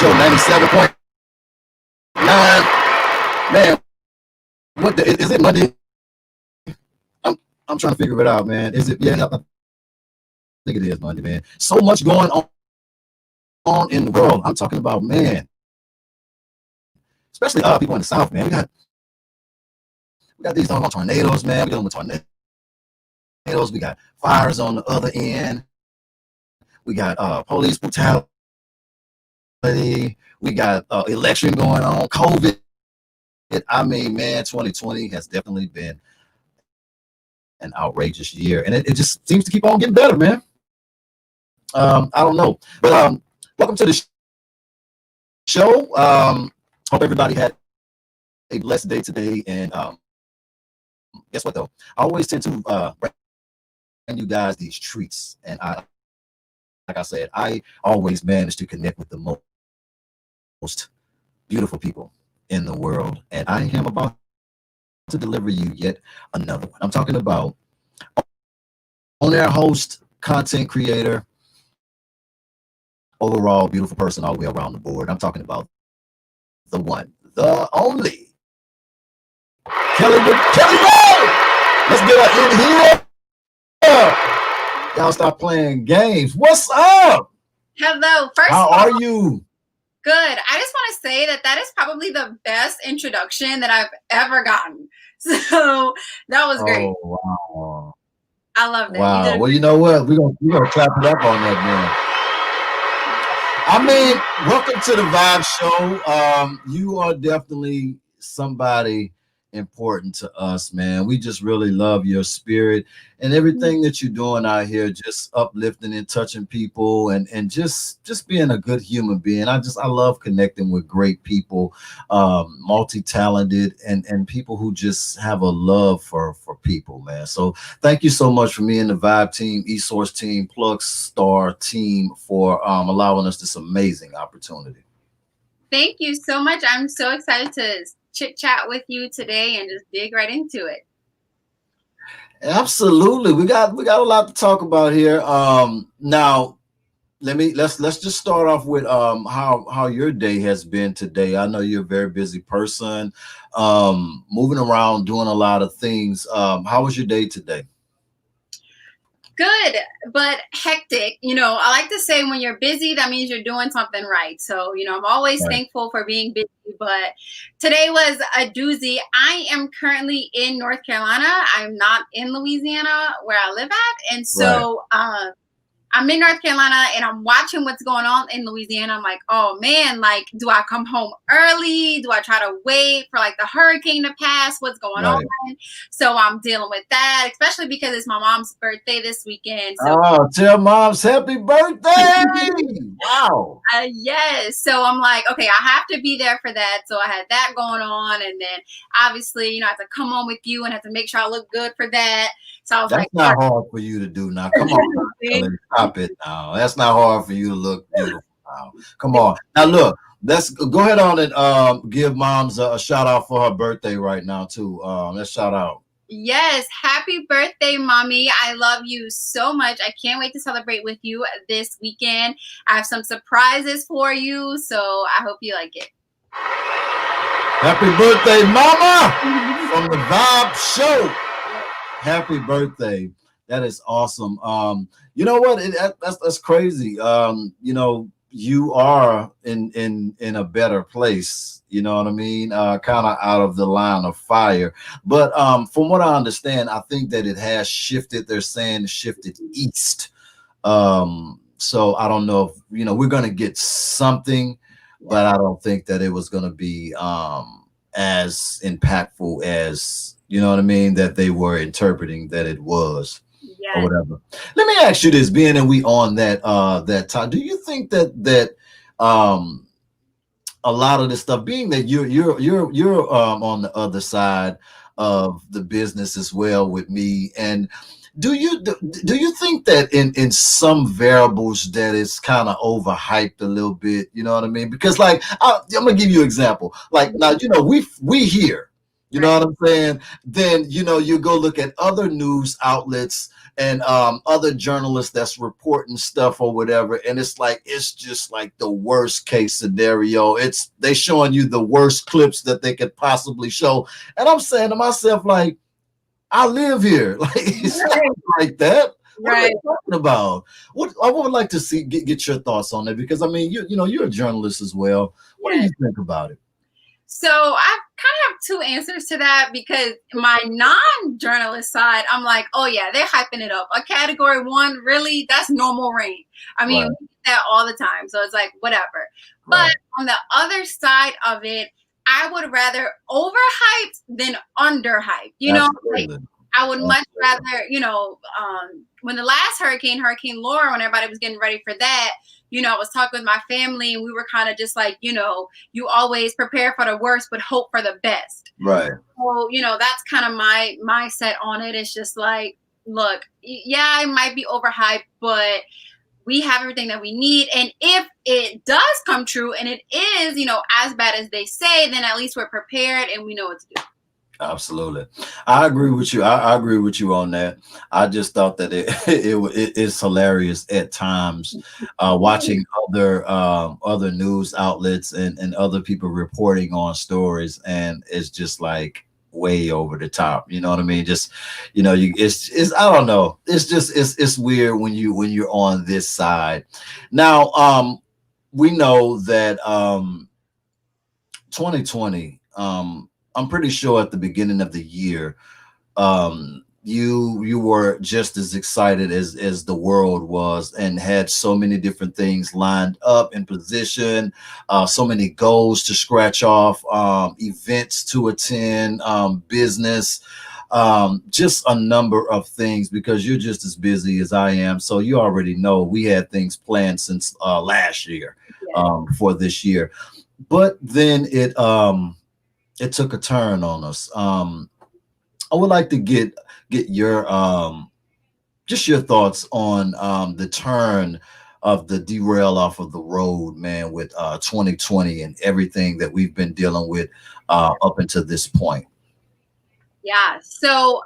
Show 97.9. Man, is it Monday? I'm trying to figure it out, man. Is it? Yeah, I think it is Monday, man. So much going on in the world. I'm talking about, man, especially people in the South, man. We got these tornadoes, man. We're dealing with tornadoes. We got fires on the other end. We got police brutality. We got election going on. COVID. I mean, man, 2020 has definitely been an outrageous year, and it just seems to keep on getting better, man. I don't know, but welcome to the show. Hope everybody had a blessed day today, and guess what though? I always tend to bring you guys these treats, and like I said, I always manage to connect with the most beautiful people in the world, and I am about to deliver you yet another one. I'm talking about on-air host, content creator, overall beautiful person all the way around the board. I'm talking about the one, the only Kelly Rowe. Let's get her in here. Y'all stop playing games. What's up? Hello. How are you? Good. I just want to say that is probably the best introduction that I've ever gotten. So that was great. Oh, wow. I loved it. Wow. Well, you know what? We're gonna clap it up on that, man. I mean, welcome to the Vibe Show. You are definitely somebody important to us, man. We just really love your spirit and everything that you're doing out here, just uplifting and touching people and just being a good human being. I love connecting with great people, multi-talented and people who just have a love for people, man. So thank you so much for me and the Vibe team, eSource team, Plug Star team for allowing us this amazing opportunity. Thank you so much. I'm so excited to chit chat with you today and just dig right into it. Absolutely. We got a lot to talk about here. Now let's just start off with how your day has been today. I know you're a very busy person, moving around, doing a lot of things. How was your day today? Good, but hectic. I like to say when you're busy, that means you're doing something right. So, I'm always thankful for being busy, but today was a doozy. I am currently in North Carolina. I'm not in Louisiana where I live at. And so I'm in North Carolina and I'm watching what's going on in Louisiana. I'm like, oh man, like, do I come home early? Do I try to wait for like the hurricane to pass? What's going on? So I'm dealing with that, especially because it's my mom's birthday this weekend. So tell mom's happy birthday. Wow. Yes. So I'm like, okay, I have to be there for that. So I had that going on. And then obviously, I have to come on with you and have to make sure I look good for that. So I was That's not hard for you to do now. Come on, Kelly, stop it now. That's not hard for you to look beautiful now. Come on. Now look, let's go ahead on and give moms a shout out for her birthday right now too. Let's shout out. Yes, happy birthday, mommy. I love you so much. I can't wait to celebrate with you this weekend. I have some surprises for you, so I hope you like it. Happy birthday, mama, from the Vibe Show. Happy birthday. That is awesome. You know what? That's crazy. You are in a better place. You know what I mean? Kind of out of the line of fire. But from what I understand, I think that it has shifted. They're saying it shifted east. So I don't know if, we're going to get something, but I don't think that it was going to be as impactful as, you know what I mean, that they were interpreting that it was, or whatever. Let me ask you this, being that we on that time, do you think that a lot of this stuff, being that you're on the other side of the business as well with me, and do you think that in some variables that it's kind of overhyped a little bit? You know what I mean? Because like I'm gonna give you an example. Like now, we here. You know what I'm saying? Then, you know, you go look at other news outlets and other journalists that's reporting stuff or whatever, and it's just like the worst case scenario. They showing you the worst clips that they could possibly show, and I'm saying to myself, like, I live here. Like, it's not like that. What are they talking about? What I would like to see, get your thoughts on it, because I mean, you know, you're a journalist as well. What do you think about it? So I kind of have two answers to that, because my non-journalist side, I'm like, oh yeah, they're hyping it up. A category 1, really, that's normal rain. I mean, we do that all the time. So it's like, whatever. But on the other side of it, I would rather overhyped than underhyped. You know, like, I would much rather, you know, when the last Hurricane Laura, when everybody was getting ready for that, you know, I was talking with my family, and we were kind of just like, you know, you always prepare for the worst, but hope for the best. Right. So, you know, that's kind of my mindset on it. It's just like, look, yeah, it might be overhyped, but we have everything that we need. And if it does come true and it is, you know, as bad as they say, then at least we're prepared and we know what to do. Absolutely. I agree with you. I agree with you on that. I just thought that it is hilarious at times, watching other news outlets and other people reporting on stories, and it's just like way over the top. You know what I mean? Just, you know, it's I don't know. It's just it's weird when you're on this side. Now, we know that 2020, I'm pretty sure at the beginning of the year, you were just as excited as the world was, and had so many different things lined up in position, so many goals to scratch off, events to attend, business, just a number of things, because you're just as busy as I am. So you already know we had things planned since last year, for this year, but then it took a turn on us. I would like to get your just your thoughts on the turn of the derail off of the road, man, with 2020 and everything that we've been dealing with up until this point. Yeah. So,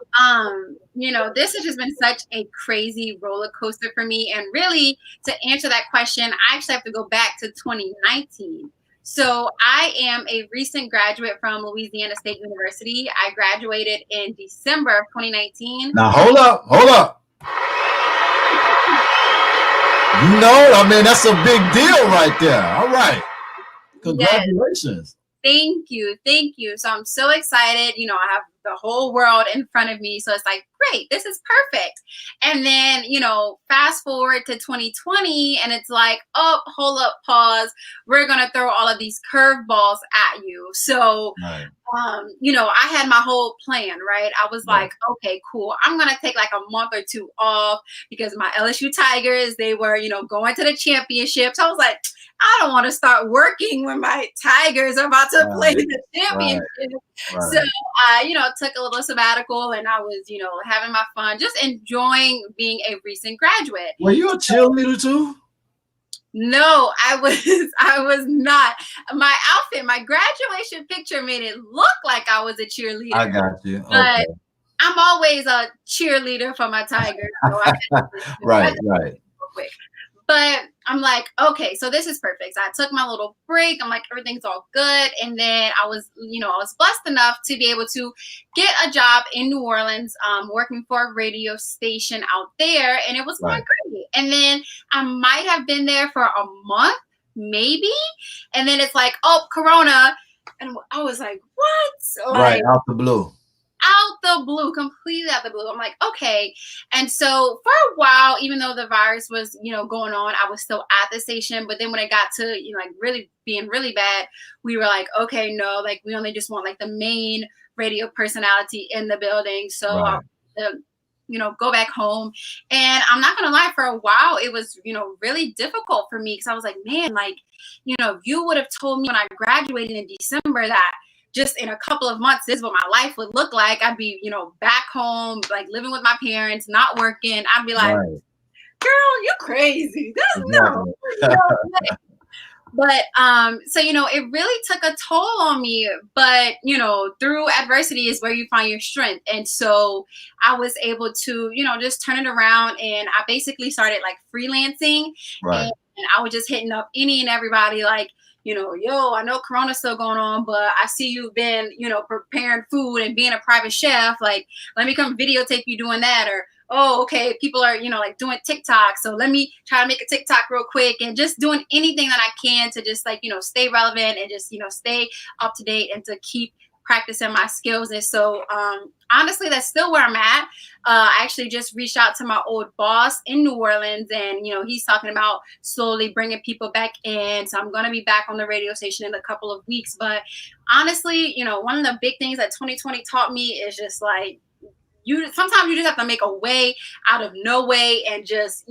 you know, this has just been such a crazy roller coaster for me. And really, to answer that question, I actually have to go back to 2019. So I am a recent graduate from Louisiana State University. I graduated in December of 2019. Now, hold up. You know, I mean, that's a big deal right there. All right. Congratulations. Yes. Thank you. So I'm so excited. You know, I have the whole world in front of me. So it's like, great, this is perfect. And then, you know, fast forward to 2020, and it's like, oh, hold up, pause. We're going to throw all of these curveballs at you. So, you know, I had my whole plan, right? I was like, okay, cool. I'm going to take like a month or two off, because my LSU Tigers, they were, you know, going to the championship. So I was like, I don't want to start working when my Tigers are about to play the championship. So, you know, took a little sabbatical, and I was, you know, having my fun, just enjoying being a recent graduate. Were you a cheerleader too? No, I was not. My outfit, my graduation picture made it look like I was a cheerleader. I got you. But I'm always a cheerleader for my Tigers. So right. Quick. But I'm like, okay, so this is perfect. So I took my little break. I'm like, everything's all good. And then I was blessed enough to be able to get a job in New Orleans, working for a radio station out there. And it was going great. And then I might have been there for a month, maybe. And then it's like, oh, Corona. And I was like, what? Like, out the blue. Completely out the blue. I'm like, okay. And so for a while, even though the virus was, you know, going on, I was still at the station. But then when it got to, you know, like really being really bad, we were like, okay, no, like we only just want like the main radio personality in the building. So you know, go back home. And I'm not gonna lie, for a while it was, you know, really difficult for me, because I was like, man, like, you know, if you would have told me when I graduated in December that just in a couple of months, this is what my life would look like. I'd be, you know, back home, like living with my parents, not working. I'd be like, girl, you're crazy. There's no way. But so it really took a toll on me. But through adversity is where you find your strength. And so I was able to just turn it around, and I basically started like freelancing, Right. and I was just hitting up any and everybody like, yo, I know Corona's still going on, but I see you've been, preparing food and being a private chef. Like, let me come videotape you doing that. Or, oh, okay, people are, like doing TikTok. So let me try to make a TikTok real quick, and just doing anything that I can to just like, stay relevant and just, stay up to date and to keep practicing my skills. And so honestly, that's still where I'm at. I actually just reached out to my old boss in New Orleans, and he's talking about slowly bringing people back in. So I'm going to be back on the radio station in a couple of weeks. But honestly, one of the big things that 2020 taught me is just like, sometimes you just have to make a way out of no way, and just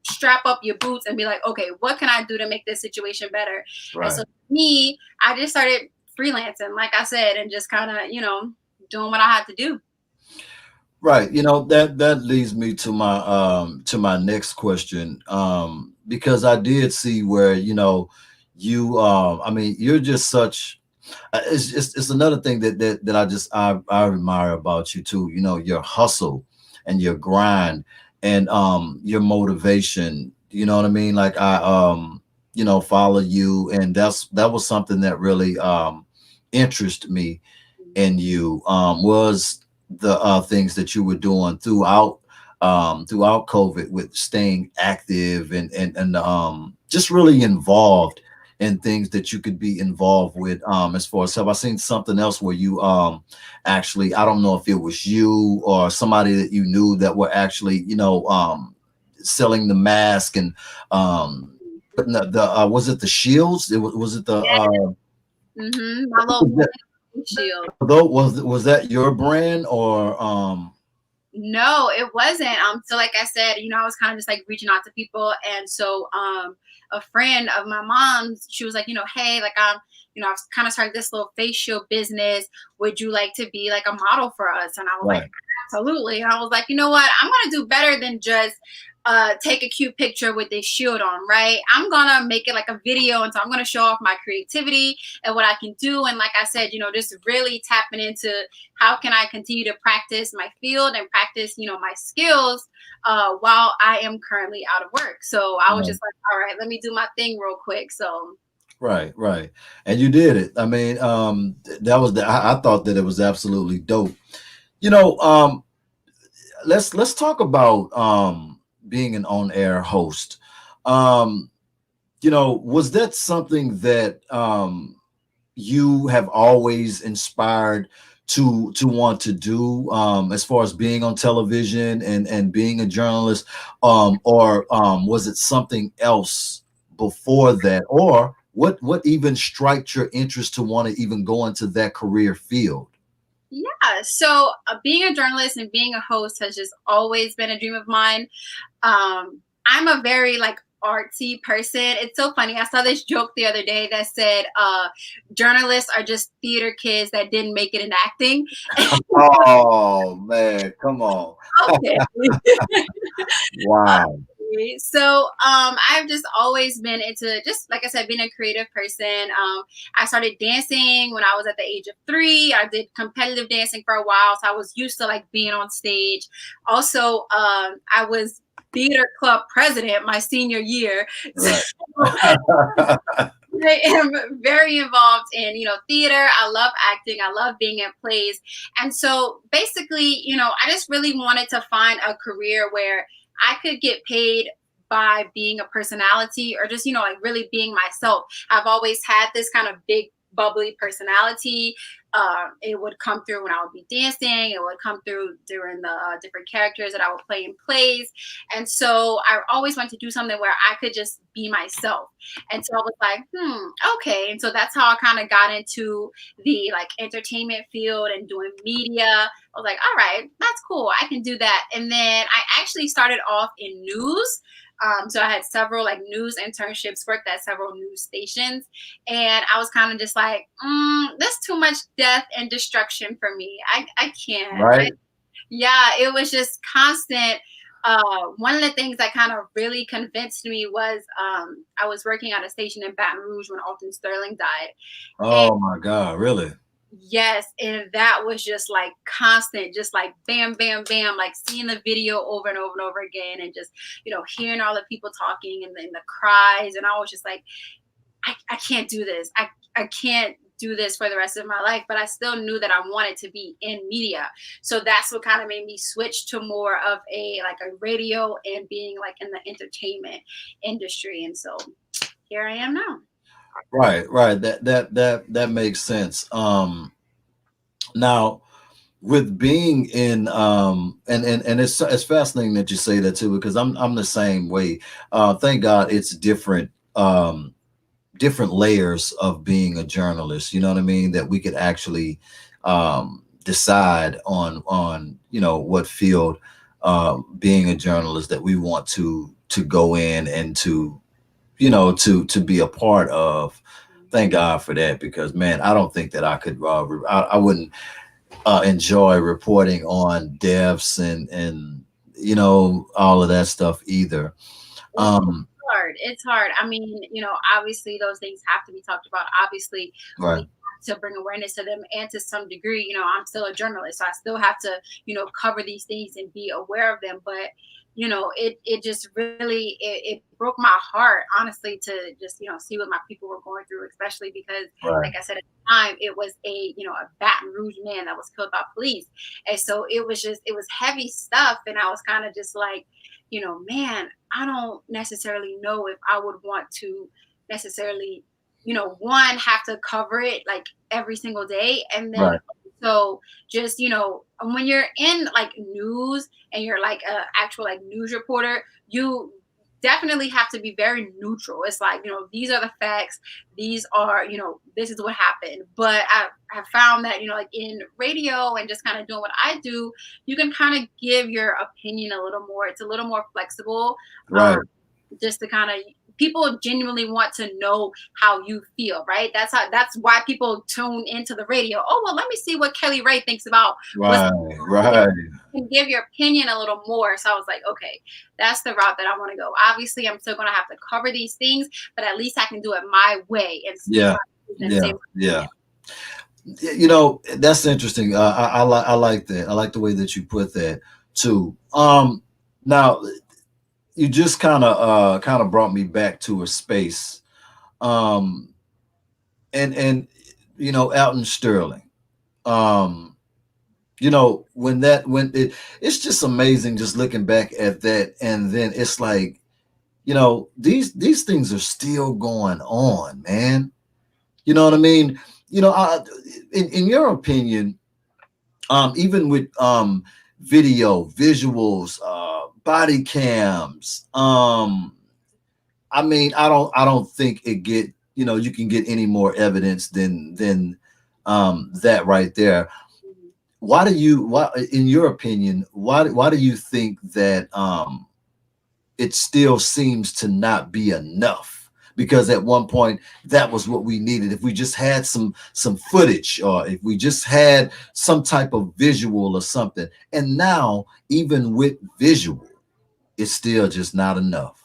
strap up your boots and be like, okay, what can I do to make this situation better? And Right. so me, I just started freelancing, like I said, and just kind of doing what I had to do. Right. That leads me to my next question. Because I did see where, you I mean, you're just such it's another thing that I admire about you too. Your hustle and your grind and your motivation. You know what I mean? Like I follow you, and that was something that really interested me in you, was the things that you were doing throughout COVID, with staying active and just really involved in things that you could be involved with. As far as, have I seen something else where you actually, I don't know if it was you or somebody that you knew that were actually selling the mask and putting the was it the shields? Was it the My little shield. though, was that your brand or No, it wasn't. So like I said, I was kind of just like reaching out to people. And so a friend of my mom's, she was like, hey, like I've kind of started this little face shield business. Would you like to be like a model for us? And I was like, right, absolutely. And I was like, you know what? I'm gonna do better than just take a cute picture with this shield on, right? I'm gonna make it like a video, and so I'm gonna show off my creativity and what I can do. And like I said, just really tapping into how can I continue to practice my field and practice, my skills while I am currently out of work. So I was right, just like, all right, let me do my thing real quick. So right, and you did it. I mean, that was I thought that it was absolutely dope. You know, let's talk about being an on-air host. Um, was that something that you have always inspired to want to do, as far as being on television and being a journalist, or was it something else before that, or what even striked your interest to want to even go into that career field? yeah, so being a journalist and being a host has just always been a dream of mine. I'm a very like artsy person. It's so funny. I saw this joke the other day that said journalists are just theater kids that didn't make it in acting. Oh man, come on. Okay. Wow. So I've just always been into, just like I said, being a creative person. I started dancing when I was at the age of 3. I did competitive dancing for a while, so I was used to like being on stage. Also, I was theater club president my senior year. Right. So I am very involved in, theater. I love acting. I love being in plays. And so basically, I just really wanted to find a career where I could get paid by being a personality, or just, like really being myself. I've always had this kind of big, bubbly personality. It would come through when I would be dancing. It would come through during the different characters that I would play in plays. And so I always wanted to do something where I could just be myself. And so I was like, okay. And so that's how I kind of got into the like entertainment field and doing media. I was like, all right, that's cool. I can do that. And then I actually started off in news. So I had several like news internships, worked at several news stations, and I was kind of just like, that's too much death and destruction for me. I can't. Right. Yeah, it was just constant one of the things that kind of really convinced me was I was working at a station in Baton Rouge when Alton Sterling died. And Oh my God, really? yes, and that was just like constant, just like bam, bam, bam, like seeing the video over and over and over again, and just, hearing all the people talking and the cries. And I was just like, I can't do this. I can't do this for the rest of my life. But I still knew that I wanted to be in media. So that's what kind of made me switch to more of a radio and being like in the entertainment industry. And so here I am now. Right, right. That makes sense. Now with being in and it's fascinating that you say that too, because I'm the same way. Thank God it's different layers of being a journalist, you know what I mean, that we could actually decide on what field, being a journalist, that we want to go in and to be a part of. Thank God for that, because man, I don't think that I could I wouldn't enjoy reporting on deaths and all of that stuff either. um Hard. It's hard. I mean, obviously those things have to be talked about. Obviously, we right, have to bring awareness to them, and to some degree, I'm still a journalist, so I still have to, cover these things and be aware of them. But it just really it broke my heart, honestly, to just see what my people were going through, especially because, right, like I said, at the time it was a Baton Rouge man that was killed by police, and so it was heavy stuff, and I was kind of just like, man, I don't necessarily know if I would want to necessarily, one, have to cover it like every single day. And then right, so just, when you're in like news and you're like a actual like news reporter, you definitely have to be very neutral. It's like, these are the facts. These are, this is what happened. But I found that, like in radio and just kind of doing what I do, you can kind of give your opinion a little more. It's a little more flexible. Um, right, just to kind of people genuinely want to know how you feel, right? That's why people tune into the radio. Oh, well, let me see what Kelly Ray thinks about what's right, right, you can give your opinion a little more. So I was like, okay, that's the route that I want to go. Obviously, I'm still going to have to cover these things, but at least I can do it my way and speak yeah, my truth and say yeah, my yeah. opinion. That's interesting. I like that. I like the way that you put that too. Now you just kind of brought me back to a space. Um, and Alton Sterling. Um, it's just amazing just looking back at that, and then it's like, these things are still going on, man. You know what I mean? In your opinion, even with video, visuals, body cams, I mean, I don't think you can get any more evidence than that right there. Why, in your opinion, why do you think that it still seems to not be enough? Because at one point that was what we needed. If we just had some footage, or if we just had some type of visual or something. And now even with visual, it's still just not enough.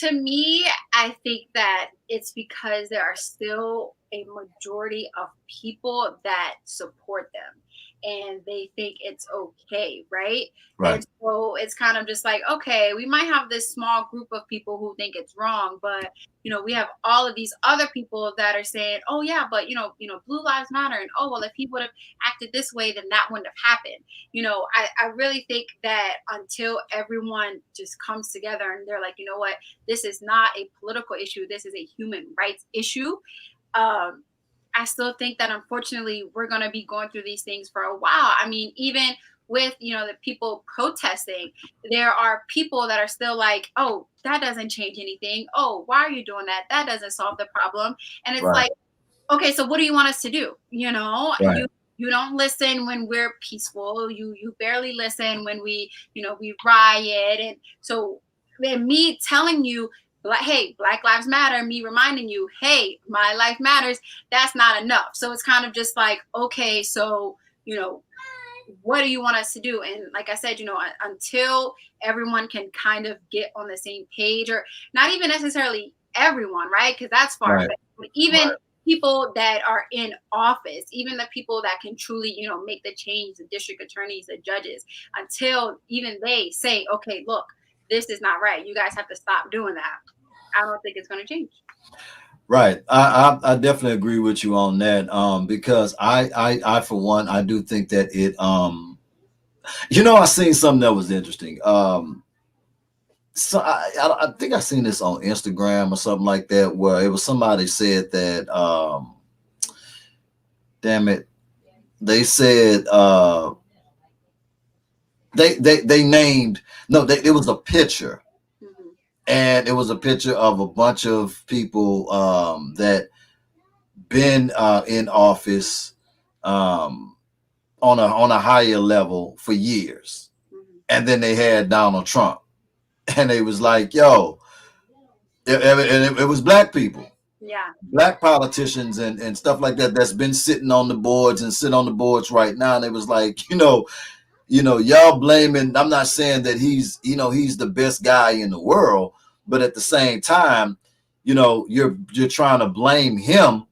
To me, I think that it's because there are still a majority of people that support them and they think it's okay, right? Right, And so it's kind of just like, okay, we might have this small group of people who think it's wrong, but we have all of these other people that are saying, oh yeah, but blue lives matter, and oh well, if he would have acted this way, then that wouldn't have happened. I really think that until everyone just comes together and they're like, you know what, this is not a political issue. This is a human rights issue. Um, I still think that unfortunately we're going to be going through these things for a while. I mean, even with the people protesting, there are people that are still like, oh, that doesn't change anything. Oh, why are you doing that? That doesn't solve the problem. And it's right, like, okay, so what do you want us to do? right, You don't listen when we're peaceful. You barely listen when we riot. And so then me telling you, like, hey, Black Lives Matter, me reminding you, hey, my life matters, that's not enough. So it's kind of just like, okay, so you know what do you want us to do? And like I said, until everyone can kind of get on the same page, or not even necessarily everyone, right? Because that's far Right. fetched. But even Right. people that are in office, even the people that can truly, make the change, the district attorneys, the judges, until even they say, okay, look, this is not right. You guys have to stop doing that. I don't think it's going to change. Right. I definitely agree with you on that. Because I for one, I do think that it, I seen something that was interesting. So I think I seen this on Instagram or something like that, where it was somebody said that, damn it, they said, they named, no, it was a picture, Mm-hmm. and it was a picture of a bunch of people, that been, in office, um, on a higher level for years, Mm-hmm. and then they had Donald Trump, and they was like, yo, and it was black people, Yeah. black politicians, and stuff like that, that's been sitting on the boards and sit on the boards right now, and it was like, y'all blaming. I'm not saying that he's the best guy in the world, but at the same time, you're trying to blame him.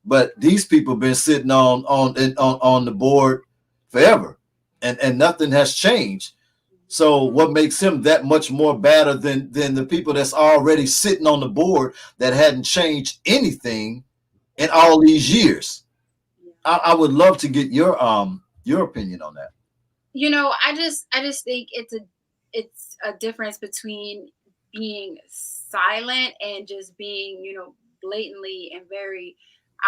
But these people been sitting on the board forever, and nothing has changed. So what makes him that much more better than the people that's already sitting on the board that hadn't changed anything in all these years? I would love to get your opinion on that. I just think it's a difference between being silent and just being, blatantly and very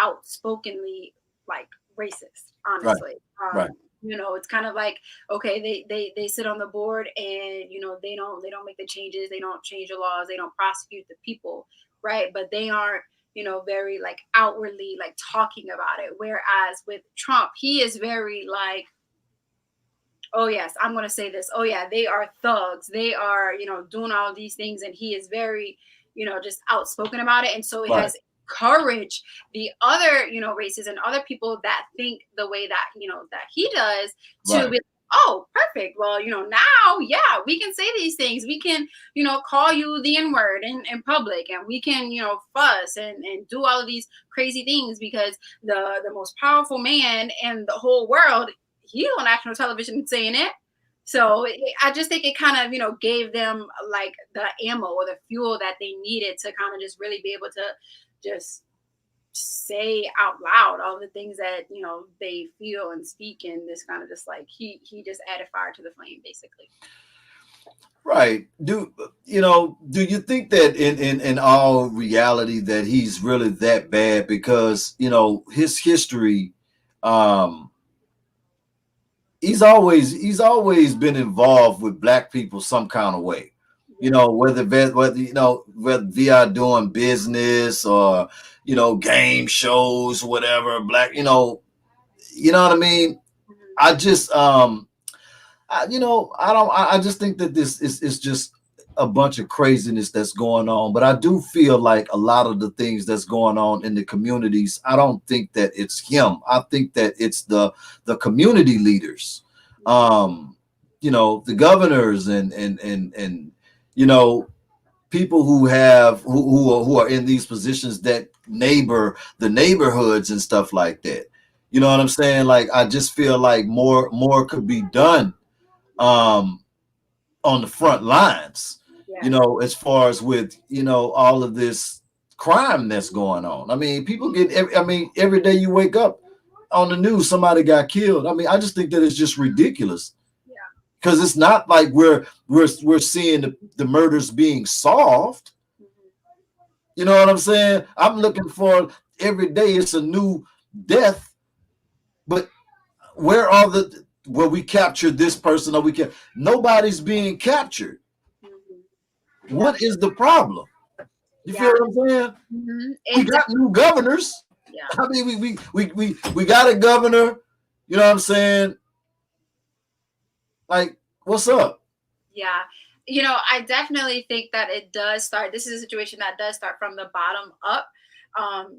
outspokenly like racist, Right, honestly. right, It's kind of like, okay, they sit on the board, and they don't make the changes, they don't change the laws, they don't prosecute the people, right? But they aren't, very like outwardly like talking about it. Whereas with Trump, he is very like, oh yes, I'm going to say this, oh yeah, they are thugs, they are, doing all these things, and he is very, just outspoken about it. And so it right, has encouraged the other, races and other people that think the way that, that he does, to right, be, oh perfect, well, now, yeah, we can say these things, we can, call you the n-word in public, and we can, fuss and do all of these crazy things, because the most powerful man in the whole world, he's on national television saying it. So I just think it kind of, gave them like the ammo or the fuel that they needed to kind of just really be able to just say out loud all the things that, they feel and speak. And this kind of just like, he just added fire to the flame, basically. right. Do you think that in all reality that he's really that bad? Because his history, um, he's always been involved with black people some kind of way. Yeah. Whether via doing business or game shows, whatever. Black, what I mean. Mhm. I just I don't. I just think that this is just a bunch of craziness that's going on. But I do feel like a lot of the things that's going on in the communities, I don't think that it's him. I think that it's the community leaders, the governors and you know people who are in these positions that neighbor the neighborhoods and stuff like that. You know what I'm saying? Like I just feel like more could be done, um, on the front lines, Yeah. as far as with, all of this crime that's going on. I mean, people every day you wake up on the news, somebody got killed. I mean, I just think that it's just ridiculous Yeah. because it's not like we're seeing the murders being solved. Mhm. You know what I'm saying? I'm looking for every day it's a new death, but where are we captured this person or nobody's being captured. Mhm. Yeah. What is the problem? You feel Yeah. what I'm saying? We It got new governors. Yeah. I mean, we got a governor. You know what I'm saying? Like, what's up? Yeah. I definitely think that it does start. This is a situation that does start from the bottom up.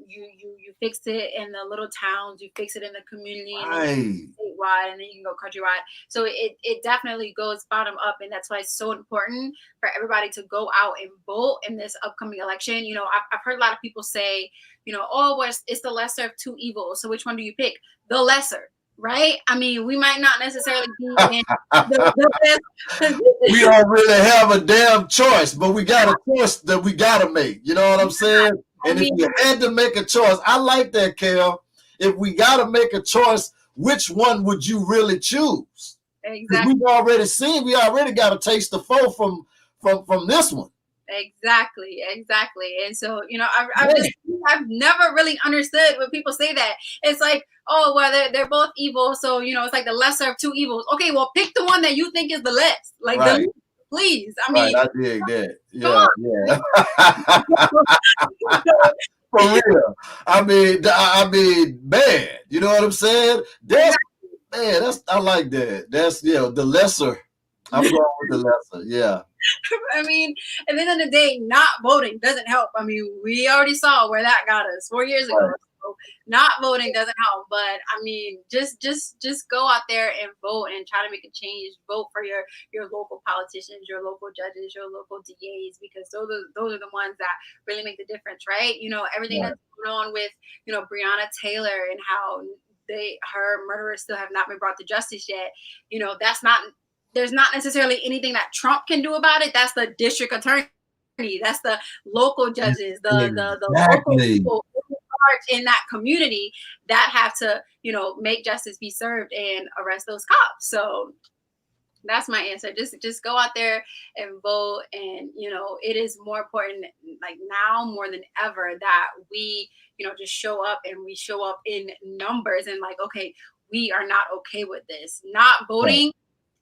You fix it in the little towns, you fix it in the community, and then Right. statewide, and then you can go countrywide. So it definitely goes bottom up, and that's why it's so important for everybody to go out and vote in this upcoming election. You know, I've heard a lot of people say, you know, oh, well, it's the lesser of two evils. So which one do you pick? The lesser, right? I mean, we might not necessarily be in the best. We don't really have a damn choice, but we got a choice that we got to make. You know what I'm saying? And if you had to make a choice, I like that, Kel. If we got to make a choice, which one would you really choose? Exactly. We've already seen, we already got a taste of foe from this one. Exactly. And so, you know, I've never really understood when people say that. It's like, oh, well, they're both evil, so you know, it's like the lesser of two evils. Okay, well, pick the one that you think is the less. Like, right. Please. I mean, I dig that. Yeah. For real. I mean, man, you know what I'm saying? I like that. That's the lesser. I'm going with the lesser. Yeah. I mean, at the end of the day, not voting doesn't help. I mean, we already saw where that got us 4 years ago. Right. So not voting doesn't help. But I mean, just go out there and vote and try to make a change. Vote for your local politicians, your local judges, your local DAs, because those are the ones that really make the difference, right? You know, everything that's going on with, you know, Breonna Taylor and how her murderers still have not been brought to justice yet. You know, there's not necessarily anything that Trump can do about it. That's the district attorney. That's the local judges, the local people in that community that have to, you know, make justice be served and arrest those cops. So that's my answer. Just go out there and vote. And, you know, it is more important, like now more than ever, that we, you know, just show up, and we show up in numbers, and like, okay, we are not okay with this. Not voting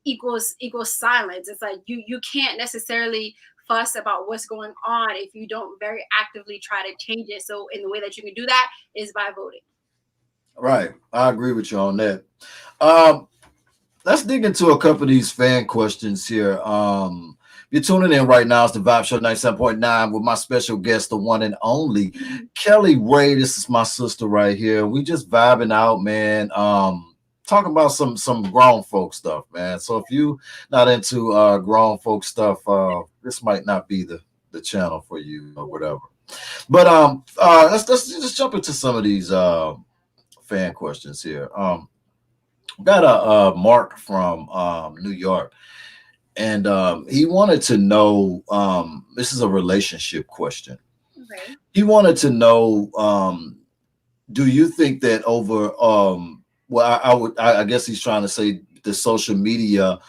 equals silence. It's like you can't necessarily fuss about what's going on if you don't very actively try to change it. So in the way that you can do that is by voting. Right. I agree with you on that. Let's dig into a couple of these fan questions here. You're tuning in right now. It's the Vibe Show 97.9 with my special guest, the one and only Kelly Ray. This is my sister right here. We just vibing out, man. Talking about some grown folk stuff, man. So if you not into grown folk stuff, this might not be the channel for you or whatever. But let's just jump into some of these fan questions here. Got a Mark from New York, and he wanted to know, this is a relationship question. Okay. He wanted to know, do you think that over well, I guess he's trying to say the social media,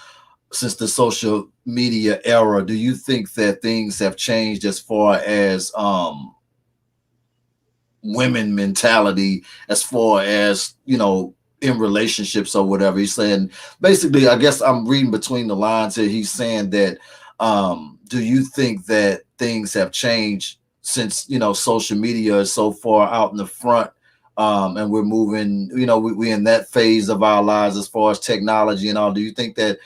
since the social media era, do you think that things have changed as far as women mentality, as far as, you know, in relationships or whatever? He's saying, basically, I guess I'm reading between the lines here. He's saying that, do you think that things have changed since, you know, social media is so far out in the front? And we're moving, you know, we in that phase of our lives as far as technology and all. Do you think that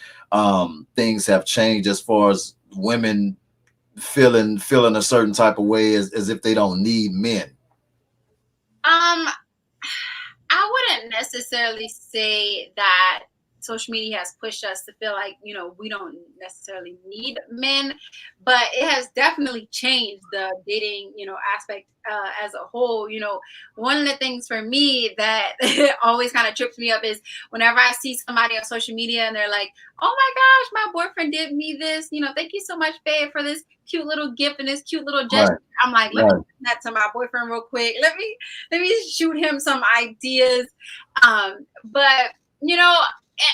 things have changed as far as women feeling a certain type of way as if they don't need men? I wouldn't necessarily say that social media has pushed us to feel like, you know, we don't necessarily need men, but it has definitely changed the dating, you know, aspect as a whole. You know, one of the things for me that always kind of trips me up is whenever I see somebody on social media and they're like, oh my gosh, my boyfriend did me this, you know, thank you so much, babe, for this cute little gift and this cute little gesture. Right. I'm like, let me send that to my boyfriend real quick. Let me shoot him some ideas. But, you know,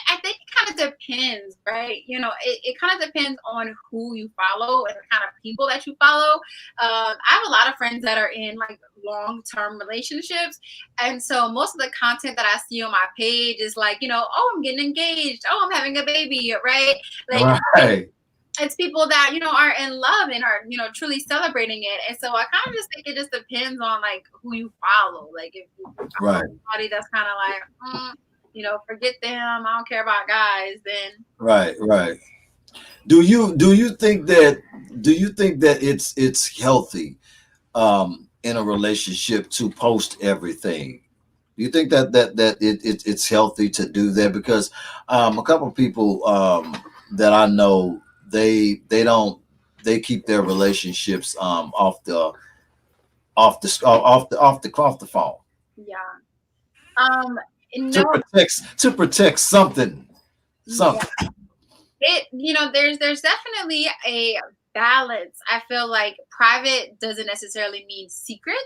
I think it kind of depends, right? You know, it kind of depends on who you follow and the kind of people that you follow. I have a lot of friends that are in like long-term relationships. And so most of the content that I see on my page is like, you know, oh, I'm getting engaged. Oh, I'm having a baby, right? Like, it's people that, you know, are in love and are, you know, truly celebrating it. And so I kind of just think it just depends on like who you follow. Like if you follow somebody that's kind of like, you know, forget them, I don't care about guys, then right. Do you think that it's healthy in a relationship to post everything? Do you think that it's healthy to do that? Because a couple of people that I know, they don't, they keep their relationships off the phone Yeah. Um, to no, protect something yeah. something. There's definitely a balance. I feel like private doesn't necessarily mean secret.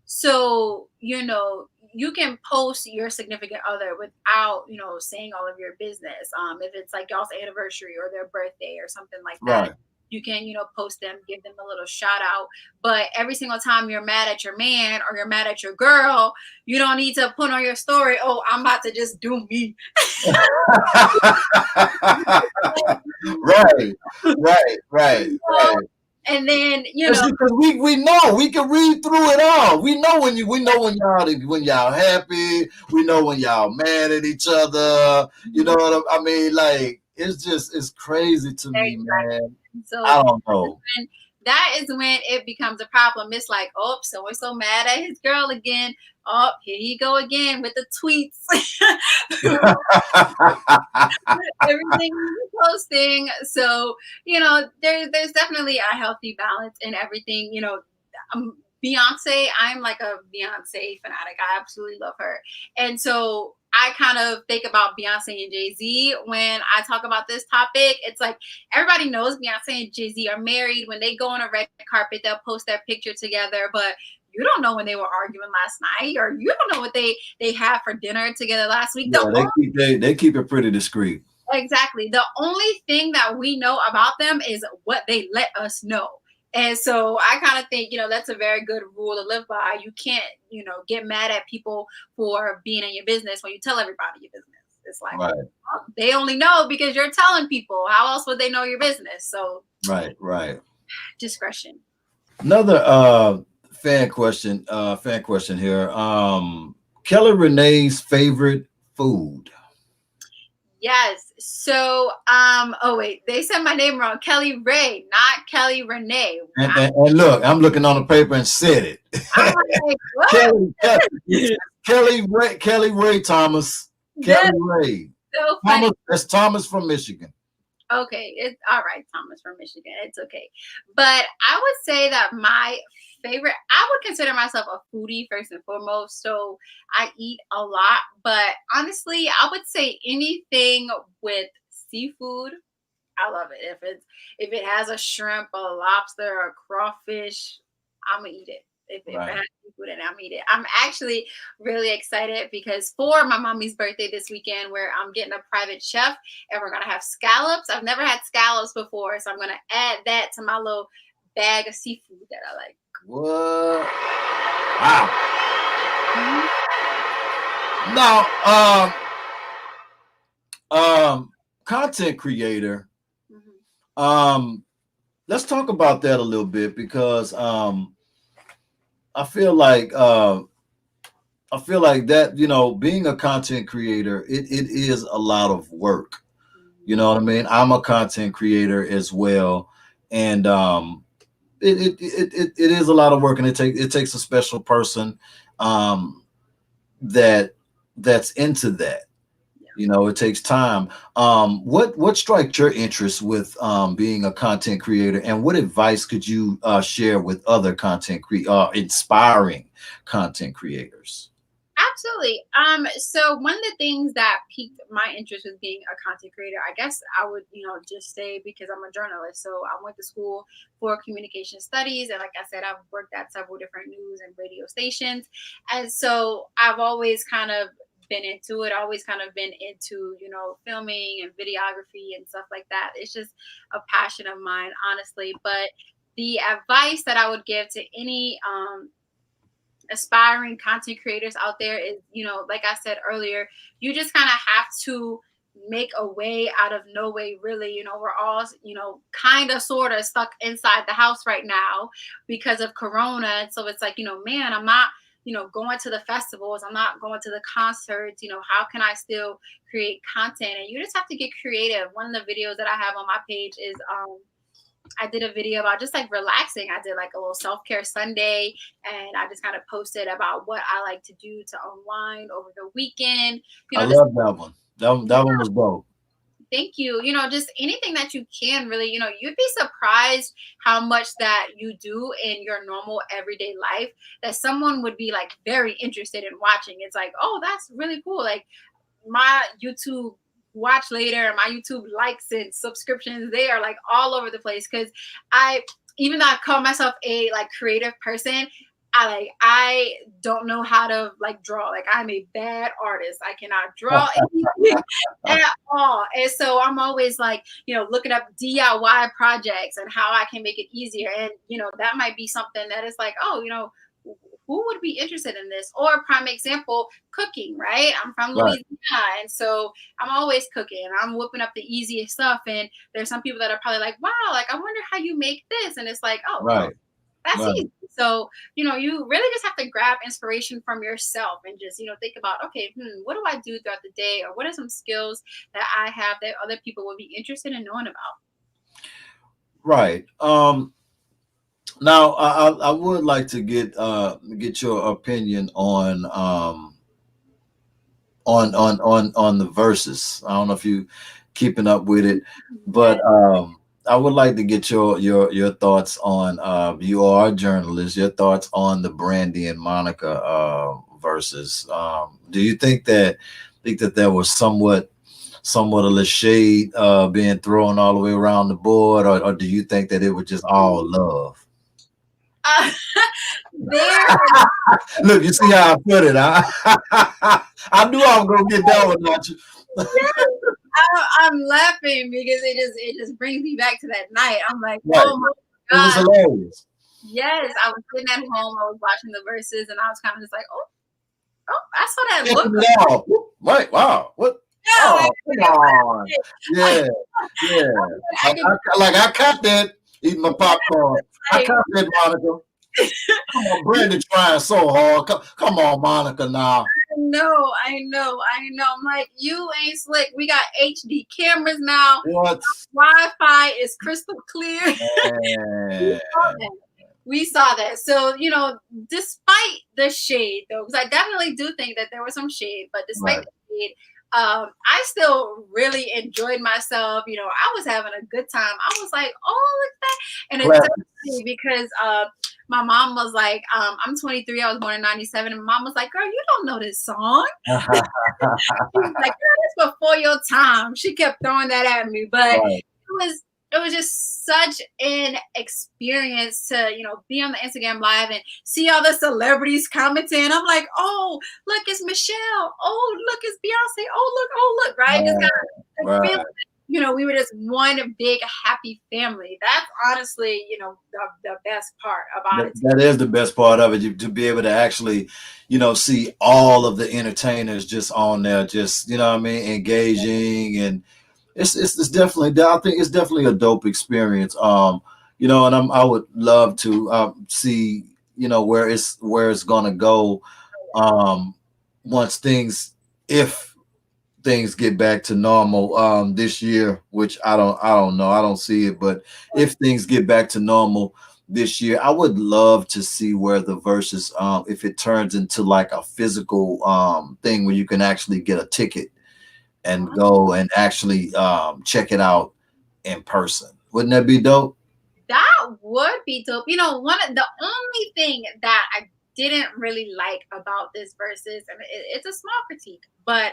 So, you can post your significant other without, saying all of your business. If it's like y'all's anniversary or their birthday or something like that, Right. you can, post them, give them a little shout out. But every single time you're mad at your man or you're mad at your girl, you don't need to put on your story, oh, I'm about to just do me. Right, right, right, right. And then, Because we know we can read through it all. We know when y'all happy. We know when y'all mad at each other. You know what I mean? Like it's crazy to me, exactly. man. So I don't know. that is when it becomes a problem. It's like, oh, so and so mad at his girl again. Oh, here you go again with the tweets. Everything he's posting. So, there's definitely a healthy balance in everything. Beyonce, I'm like a Beyonce fanatic. I absolutely love her. And so I kind of think about Beyonce and Jay-Z when I talk about this topic. It's like everybody knows Beyonce and Jay-Z are married. When they go on a red carpet, they'll post their picture together, but you don't know when they were arguing last night, or you don't know what they had for dinner together last week. Yeah, they keep it pretty discreet. Exactly. The only thing that we know about them is what they let us know. And so I kind of think, that's a very good rule to live by. You can't, get mad at people for being in your business when you tell everybody your business. It's like, Right, well, they only know because you're telling people. How else would they know your business? So right, right. discretion. Another fan question here. Kelly Renee's favorite food. Yes. So, oh wait, they said my name wrong. Kelly Ray, not Kelly Renee. And look, I'm looking on the paper and said it. I'm like, what? Kelly Ray Thomas. Kelly That's Ray. so funny. Thomas, that's Thomas from Michigan. Okay, it's all right, Thomas from Michigan. It's okay. But I would say that my favorite, I would consider myself a foodie first and foremost. So I eat a lot, but honestly, I would say anything with seafood, I love it. If it has a shrimp, a lobster, a crawfish, I'm gonna eat it. If it Right. has seafood in it, I'm eat it. I'm actually really excited because for my mommy's birthday this weekend, where I'm getting a private chef and we're gonna have scallops. I've never had scallops before, so I'm gonna add that to my little bag of seafood that I like. What? Wow. Mhm. Now, content creator. Mhm. Um, let's talk about that a little bit because I feel like that, being a content creator, it is a lot of work. You know what I mean? I'm a content creator as well, and it is a lot of work, and it takes a special person um, that that's into that. It takes time. What striked your interest with being a content creator, and what advice could you share with other inspiring content creators? Absolutely. So one of the things that piqued my interest with being a content creator, I guess I would, just say because I'm a journalist. So I went to school for communication studies. And like I said, I've worked at several different news and radio stations. And so I've always kind of been into it, always kind of been into, filming and videography and stuff like that. It's just a passion of mine, honestly. But the advice that I would give to any aspiring content creators out there is, like I said earlier, you just kind of have to make a way out of no way, really. We're all, kind of sort of stuck inside the house right now because of Corona. And so it's like, man, I'm not, going to the festivals, I'm not going to the concerts. How can I still create content? And you just have to get creative. One of the videos that I have on my page is I did a video about just like relaxing. I did like a little self-care Sunday, and I just kind of posted about what I like to do to unwind over the weekend. You I know, just love that one. That one was dope. thank you. You know, just anything that you can really, you'd be surprised how much that you do in your normal everyday life that someone would be like very interested in watching. It's like, oh, that's really cool. Like my YouTube watch later, my YouTube likes and subscriptions, they are like all over the place. Cause I, even though I call myself a like creative person, I don't know how to like draw. Like I'm a bad artist. I cannot draw anything at all. And so I'm always like, looking up DIY projects and how I can make it easier. And that might be something that is like, oh, who would be interested in this? Or prime example, cooking, right? I'm from Right. Louisiana, and so I'm always cooking. I'm whipping up the easiest stuff, and there's some people that are probably like, wow, like I wonder how you make this, and it's like, oh, Right. that's Right. easy. So you really just have to grab inspiration from yourself and just think about, okay, what do I do throughout the day, or what are some skills that I have that other people would be interested in knowing about. Right. Now I would like to get your opinion on the verses. I don't know if you keeping up with it, but I would like to get your thoughts on you are a journalist, your thoughts on the Brandy and Monica verses. Do you think that there was somewhat of the shade being thrown all the way around the board, or do you think that it was just all love? Uh, there Look, you see how I put it. I knew I was gonna get that one at you. I'm laughing because it just brings me back to that night. I'm like, Right. oh my It was god, hilarious. yes! I was sitting at home, I was watching the verses, and I was kind of just like, oh, I saw that look. Checking it out. Right. Wow. What? Yeah, Oh, come on. Yeah. Yeah. I can, I caught that eating my popcorn. I like, caught that, Monica. Come on, Brandy trying so hard. Come on, Monica now. I know. I'm like, you ain't slick. We got HD cameras now. What? Wi-Fi is crystal clear. Man. We saw that. So, despite the shade, though, because I definitely do think that there was some shade, but despite Right. the shade, I still really enjoyed myself. I was having a good time. I was like, oh, look at that. And it's so funny because my mom was like, I'm 23. I was born in 97. And mom was like, girl, you don't know this song. She was like, girl, that's before your time. She kept throwing that at me. But Right. it was just such an experience to be on the Instagram live and see all the celebrities commenting. I'm like, oh, look, it's Michelle. Oh, look, it's Beyonce. Oh, look, right? Just kind of feel we were just one big happy family. That's honestly, the best part about it. That is the best part of it, to be able to actually, see all of the entertainers just on there, just what I mean, engaging, and it's definitely, I think it's definitely a dope experience. And I would love to see where it's gonna go once if things get back to normal this year, which I don't know, I don't see it, but if things get back to normal this year, I would love to see where the verses if it turns into like a physical thing where you can actually get a ticket and go and actually check it out in person. Wouldn't that be dope? That would be dope. One of the only thing that I didn't really like about this versus, and it's a small critique, but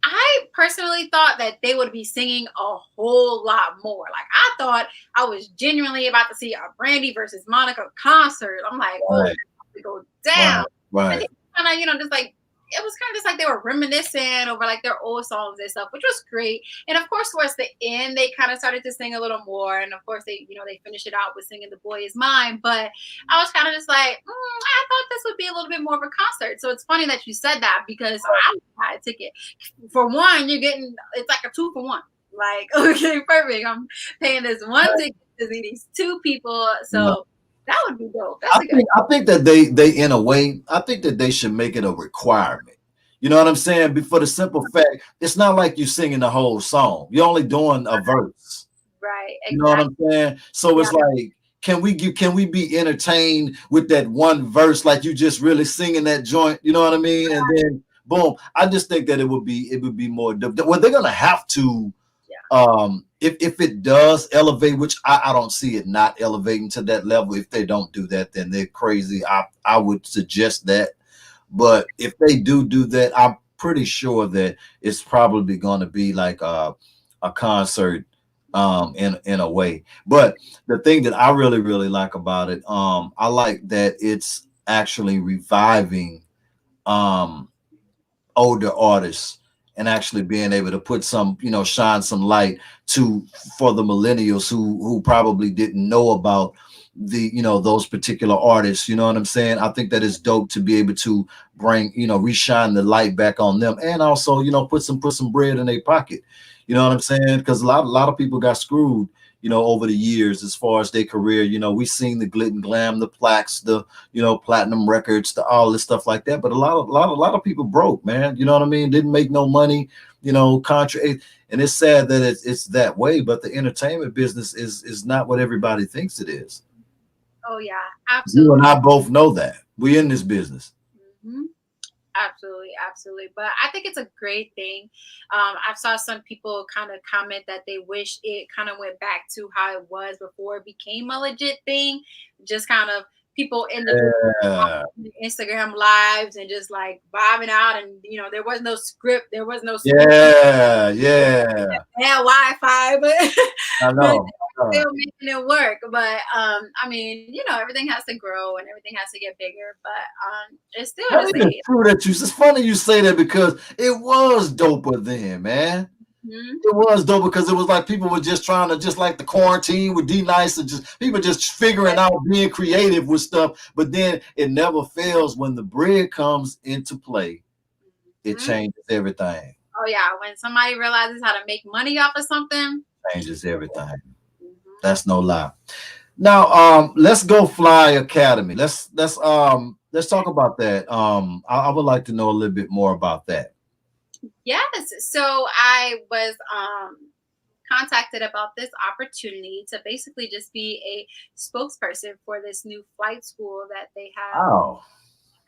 I personally thought that they would be singing a whole lot more. Like I thought I was genuinely about to see a Brandy versus Monica concert. I'm like, oh, Right. that's about to go down. Right. I think kind of just like it was kind of just like they were reminiscing over like their old songs and stuff, which was great. And of course, towards the end, they kind of started to sing a little more. And of course, they finished it out with singing "The Boy Is Mine." But I was kind of just like, I thought this would be a little bit more of a concert. So it's funny that you said that because I bought a ticket. For one, it's like a 2-for-1. Like, okay, perfect. I'm paying this one ticket to see these two people. So that would be dope. I think that they in a way, I think that they should make it a requirement. You know what I'm saying? For the simple fact, it's not like you're singing the whole song. You're only doing a verse. Right. You know what I'm saying? So it's like, can we be entertained with that one verse, like you just really singing that joint? You know what I mean? And then boom. I just think that it would be more. Well, they're gonna have to. If it does elevate, which I don't see it not elevating to that level. If they don't do that, then they're crazy. I would suggest that. But if they do that, I'm pretty sure that it's probably going to be like a concert in a way. But the thing that I really like about it, I like that it's actually reviving older artists and actually being able to put some, shine some light for the millennials who probably didn't know about those particular artists. You know what I'm saying? I think that is dope to be able to bring, reshine the light back on them, and also, put some bread in their pocket. You know what I'm saying? Because a lot of people got screwed, over the years as far as their career. We seen the glit and glam, the plaques, the platinum records, all this stuff like that. But a lot of people broke, man. You know what I mean? Didn't make no money, and it's sad that it's that way. But the entertainment business is not what everybody thinks it is. Oh yeah, absolutely. You and I both know that. We in this business. Mm-hmm. Absolutely. But I think it's a great thing. I saw some people kind of comment that they wish it kind of went back to how it was before it became a legit thing. Just kind of people in the Instagram lives and just like vibing out, and there was no script, there was no script. Yeah. Wi-Fi, but I know. Still making it work. But I mean, everything has to grow and everything has to get bigger. But it's still true that it's funny you say that, because it was doper then, man. Mm-hmm. It was dope because it was like people were just trying to, just like the quarantine with D-Nice, and just people just figuring out, being creative with stuff. But then it never fails when the bread comes into play. It changes everything. Oh yeah, when somebody realizes how to make money off of something, changes everything. Mm-hmm. That's no lie. Now, let's go Fly Academy. Let's talk about that. I would like to know a little bit more about that. Yes. So I was contacted about this opportunity to basically just be a spokesperson for this new flight school that they have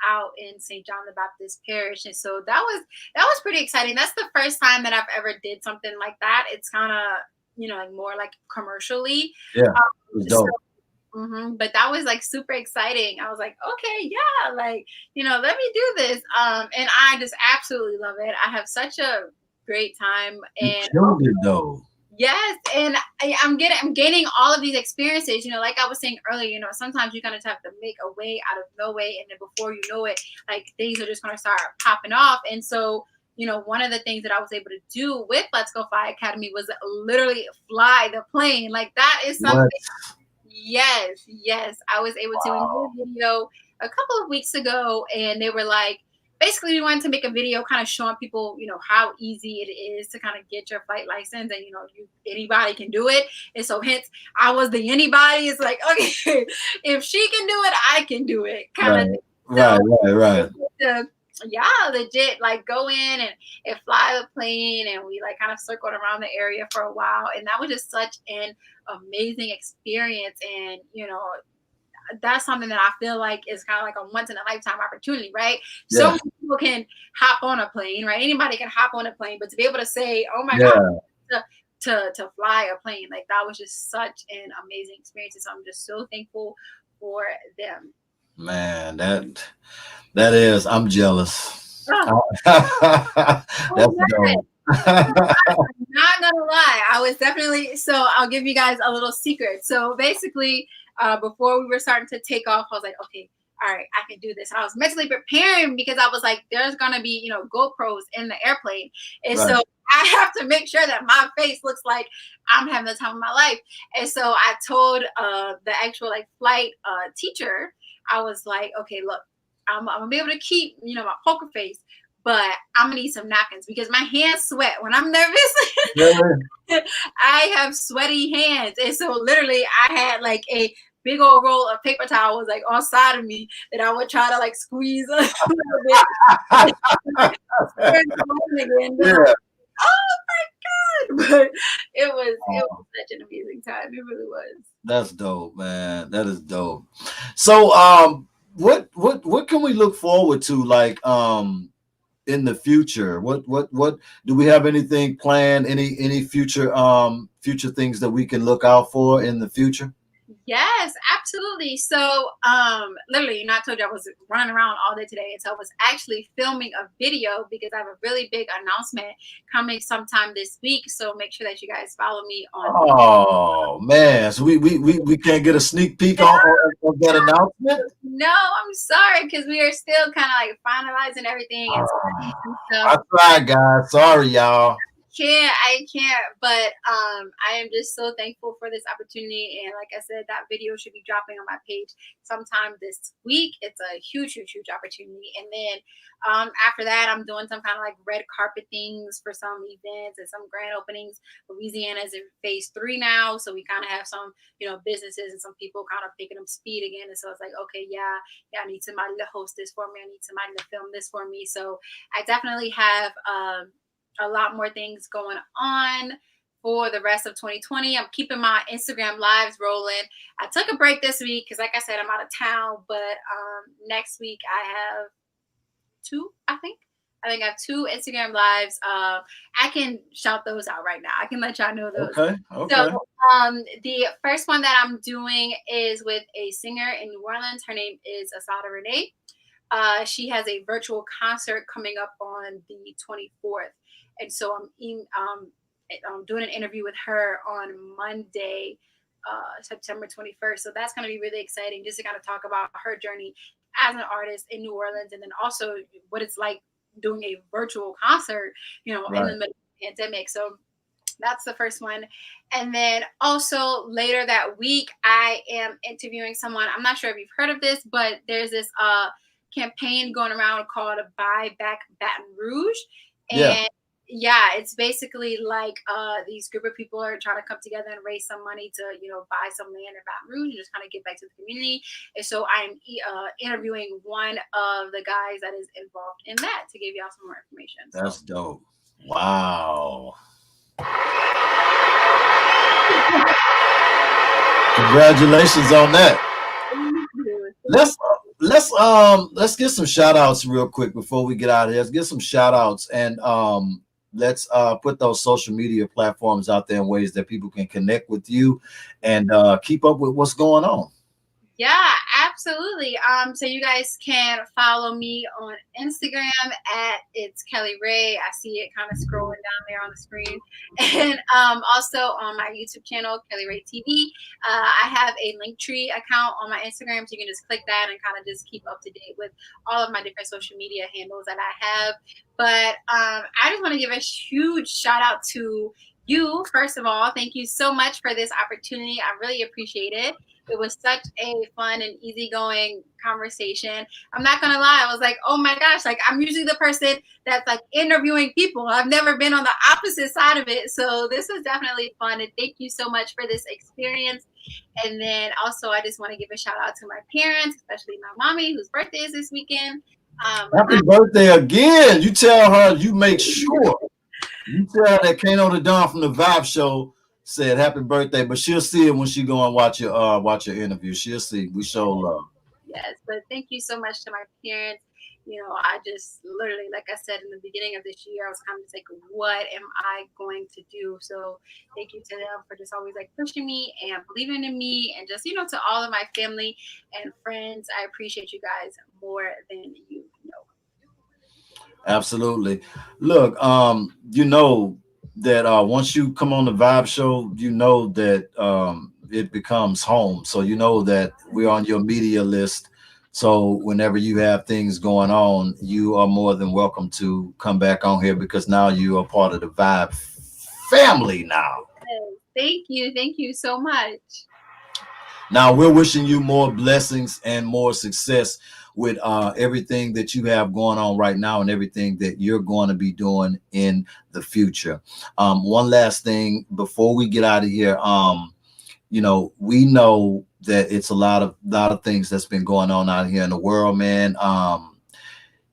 out in St. John the Baptist Parish. And so that was pretty exciting. That's the first time that I've ever did something like that. It's kind of, like more like commercially. Yeah. But that was like super exciting. I was like, okay, yeah, like, let me do this. And I just absolutely love it. I have such a great time. And though. Yes, and I'm gaining all of these experiences. Like I was saying earlier, sometimes you're gonna have to make a way out of no way, and then before you know it, like things are just gonna start popping off. And so, one of the things that I was able to do with Let's Go Fly Academy was literally fly the plane. Like that is something. What? Yes. I was able to. Wow. We did a video a couple of weeks ago, and they were like, basically, we wanted to make a video kind of showing people, how easy it is to kind of get your flight license, and anybody can do it. And so, hence, I was the anybody. It's like, okay, if she can do it, I can do it, kind of. Right. Yeah, legit. Like go in and fly the plane, and we like kind of circled around the area for a while, and that was just such an amazing experience. And that's something that I feel like is kind of like a once in a lifetime opportunity, right? Yeah. So many people can hop on a plane, right? Anybody can hop on a plane, but to be able to say, oh my God, to fly a plane, like that was just such an amazing experience. So I'm just so thankful for them. Man, that is, I'm jealous. Oh. That's dope. I'm not gonna lie, I was definitely, so I'll give you guys a little secret. So basically, before we were starting to take off, I was like, okay, all right, I can do this. I was mentally preparing because I was like, there's gonna be, GoPros in the airplane. And so I have to make sure that my face looks like I'm having the time of my life. And so I told the actual like flight teacher, I was like, okay, look, I'm gonna be able to keep, my poker face, but I'm gonna need some napkins because my hands sweat when I'm nervous. Yeah. I have sweaty hands. And so literally I had like a big old roll of paper towels like on side of me that I would try to like squeeze a little bit. Yeah. Oh my God. but it was such an amazing time. It really was. That's dope, man. That is dope. So, what can we look forward to, like, in the future? What do we have anything planned? Any future future things that we can look out for in the future? Yes, absolutely. So, literally, I told you I was running around all day today, and so I was actually filming a video because I have a really big announcement coming sometime this week. So make sure that you guys follow me on. Oh man, so we can't get a sneak peek on that announcement. No, I'm sorry because we are still kind of like finalizing everything and I stuff. tried, guys. Sorry, y'all. I can't, but I am just so thankful for this opportunity. And like I said, that video should be dropping on my page sometime this week. It's a huge opportunity. And then after that, I'm doing some kind of like red carpet things for some events and some grand openings. Louisiana is in phase 3 now, so we kind of have some, businesses and some people kind of picking up speed again. And so it's like, okay, yeah, I need somebody to host this for me. I need somebody to film this for me. So I definitely have a lot more things going on for the rest of 2020. I'm keeping my Instagram lives rolling. I took a break this week because, like I said, I'm out of town. But next week I have 2, I think. I have 2 Instagram lives. I can shout those out right now. I can let y'all know those. Okay. So the first one that I'm doing is with a singer in New Orleans. Her name is Asada Renee. She has a virtual concert coming up on the 24th. And so I'm doing an interview with her on Monday, September 21st. So that's going to be really exciting, just to kind of talk about her journey as an artist in New Orleans, and then also what it's like doing a virtual concert, Right. in the middle of the pandemic. So that's the first one. And then also later that week, I am interviewing someone. I'm not sure if you've heard of this, but there's this campaign going around called Buy Back Baton Rouge. And yeah, it's basically like these group of people are trying to come together and raise some money to, buy some land in Baton Rouge and just kind of give back to the community. And so I'm interviewing one of the guys that is involved in that to give y'all some more information. That's dope. Wow. Congratulations on that. Let's get some shout outs real quick before we get out of here. Let's get some shout outs, and let's put those social media platforms out there in ways that people can connect with you and keep up with what's going on. Yeah, absolutely. So you guys can follow me on Instagram at It's Kelly Ray. I see it kind of scrolling down there on the screen. And also on my YouTube channel, Kelly Ray TV. I have a Linktree account on my Instagram, so you can just click that and kind of just keep up to date with all of my different social media handles that I have. But I just want to give a huge shout out to you, first of all. Thank you so much for this opportunity. I really appreciate it. It was such a fun and easygoing conversation. I'm not going to lie. I was like, oh my gosh, like I'm usually the person that's like interviewing people. I've never been on the opposite side of it. So this was definitely fun. And thank you so much for this experience. And then also, I just want to give a shout out to my parents, especially my mommy, whose birthday is this weekend. Happy birthday again. You tell her, you make sure. You tell her that Kano the Don from the Vibe Show said happy birthday, but she'll see it when she go and watch your interview. She'll see. We show love. Yes, but thank you so much to my parents. I just literally, like I said in the beginning of this year, I was kind of just like, what am I going to do? So thank you to them for just always like pushing me and believing in me, and just, to all of my family and friends. I appreciate you guys more than you know. Absolutely. Look, that once you come on the Vibe Show, that it becomes home. So that we're on your media list. So whenever you have things going on, you are more than welcome to come back on here, because now you are part of the Vibe family now. Thank you so much. Now we're wishing you more blessings and more success with everything that you have going on right now and everything that you're going to be doing in the future. One last thing before we get out of here. We know that it's a lot of things that's been going on out here in the world, man.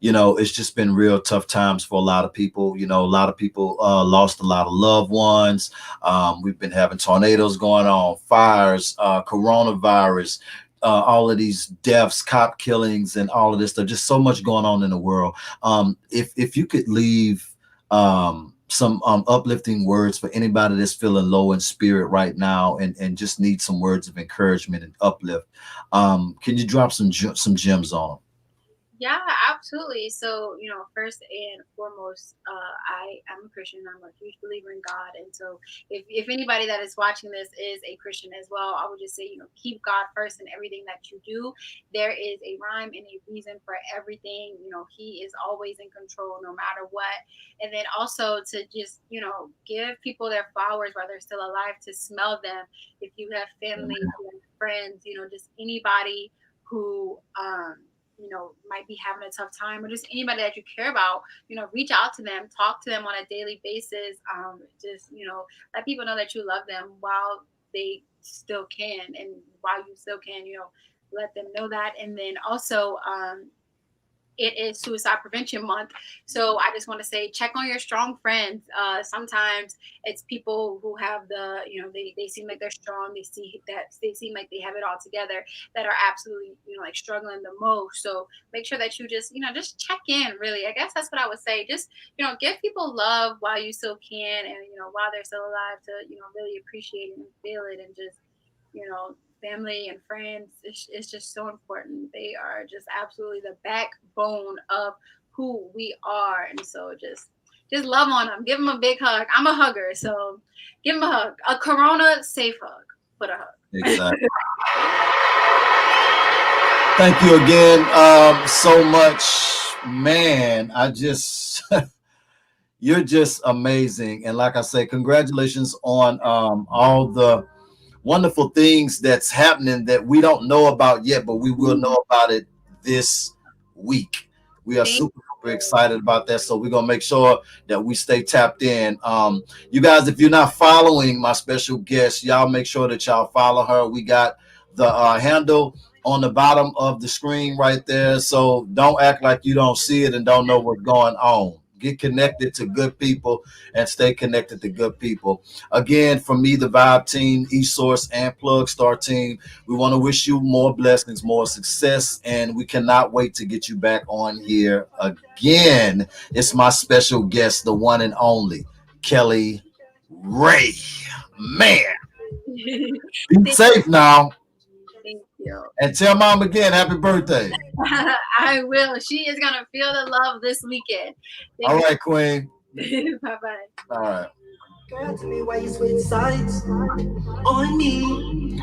it's just been real tough times for a lot of people. A lot of people lost a lot of loved ones. We've been having tornadoes going on, fires, coronavirus, all of these deaths, cop killings, and all of this stuff. Just so much going on in the world. If you could leave some uplifting words for anybody that's feeling low in spirit right now and just need some words of encouragement and uplift, can you drop some gems on them? Yeah, absolutely. So, first and foremost, I am a Christian. I'm a huge believer in God. And so if anybody that is watching this is a Christian as well, I would just say, keep God first in everything that you do. There is a rhyme and a reason for everything. He is always in control no matter what. And then also to just, give people their flowers while they're still alive, to smell them. If you have family, friends, just anybody who, might be having a tough time, or just anybody that you care about, reach out to them, talk to them on a daily basis. Just, let people know that you love them while they still can, and while you still can, let them know that. And then also, it is Suicide Prevention Month. So I just want to say, check on your strong friends. Sometimes it's people who have they seem like they're strong. They seem like they have it all together, that are absolutely, like struggling the most. So make sure that you just check in, really. I guess that's what I would say. Just, give people love while you still can, and, while they're still alive, to, really appreciate it and feel it, and just, family and friends, it's just so important. They are just absolutely the backbone of who we are. And so just love on them. Give them a big hug. I'm a hugger, so give them a hug. A Corona safe hug, but a hug. Exactly. Thank you again so much, man. You're just amazing. And like I say, congratulations on all the wonderful things that's happening that we don't know about yet, but we will know about it this week. We are super excited about that, so we're gonna make sure that we stay tapped in. You guys, if you're not following my special guest, y'all make sure that y'all follow her. We got the handle on the bottom of the screen right there, so don't act like you don't see it and don't know what's going on. Get connected to good people and stay connected to good people. Again, from me, the Vibe team, eSource and Plug Star team, we want to wish you more blessings, more success, and we cannot wait to get you back on here again. It's my special guest, the one and only Kelly Ray. Man, be safe now. Thank you. And tell mom again, happy birthday. I will. She is going to feel the love this weekend. All right, Queen. Bye-bye. All right. Girl, tell me why you switch sides on me.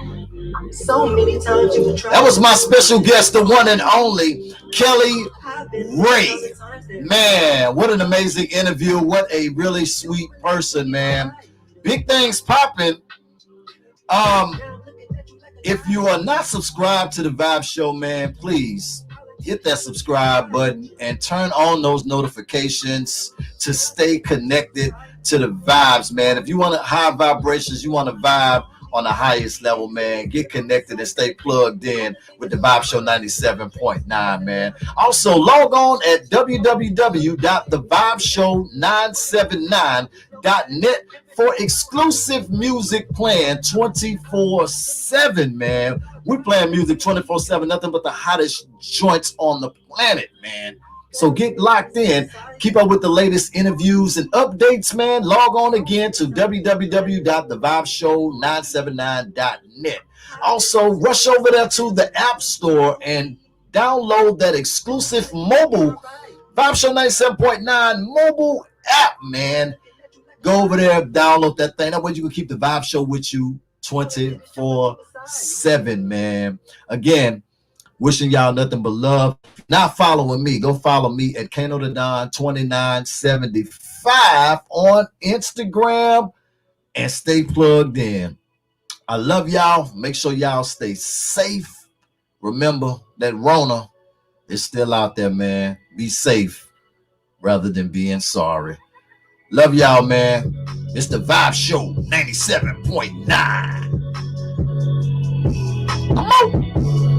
So many times you tried. That was my special guest, the one and only Kelly Ray. Man, what an amazing interview. What a really sweet person, man. Big things popping. If you are not subscribed to the Vibe Show, man, please hit that subscribe button and turn on those notifications to stay connected to the vibes, man. If you want high vibrations, you want to vibe on the highest level, man, get connected and stay plugged in with the Vibe Show 97.9, man. Also, log on at www.thevibeshow979.net for exclusive music playing 24/7, man. We're playing music 24/7, nothing but the hottest joints on the planet, man. So get locked in. Keep up with the latest interviews and updates, man. Log on again to www.thevibeshow979.net. Also, rush over there to the App Store and download that exclusive mobile Vibe Show 97.9 mobile app, man. Go over there, download that thing. That way you can keep the Vibe Show with you 24/7, man. Again, wishing y'all nothing but love. Not following me, go follow me at Kano the Don 2975 on Instagram and stay plugged in. I love y'all. Make sure y'all stay safe. Remember that Rona is still out there, man. Be safe rather than being sorry. Love y'all, man. It's the Vibe Show 97.9. Come on.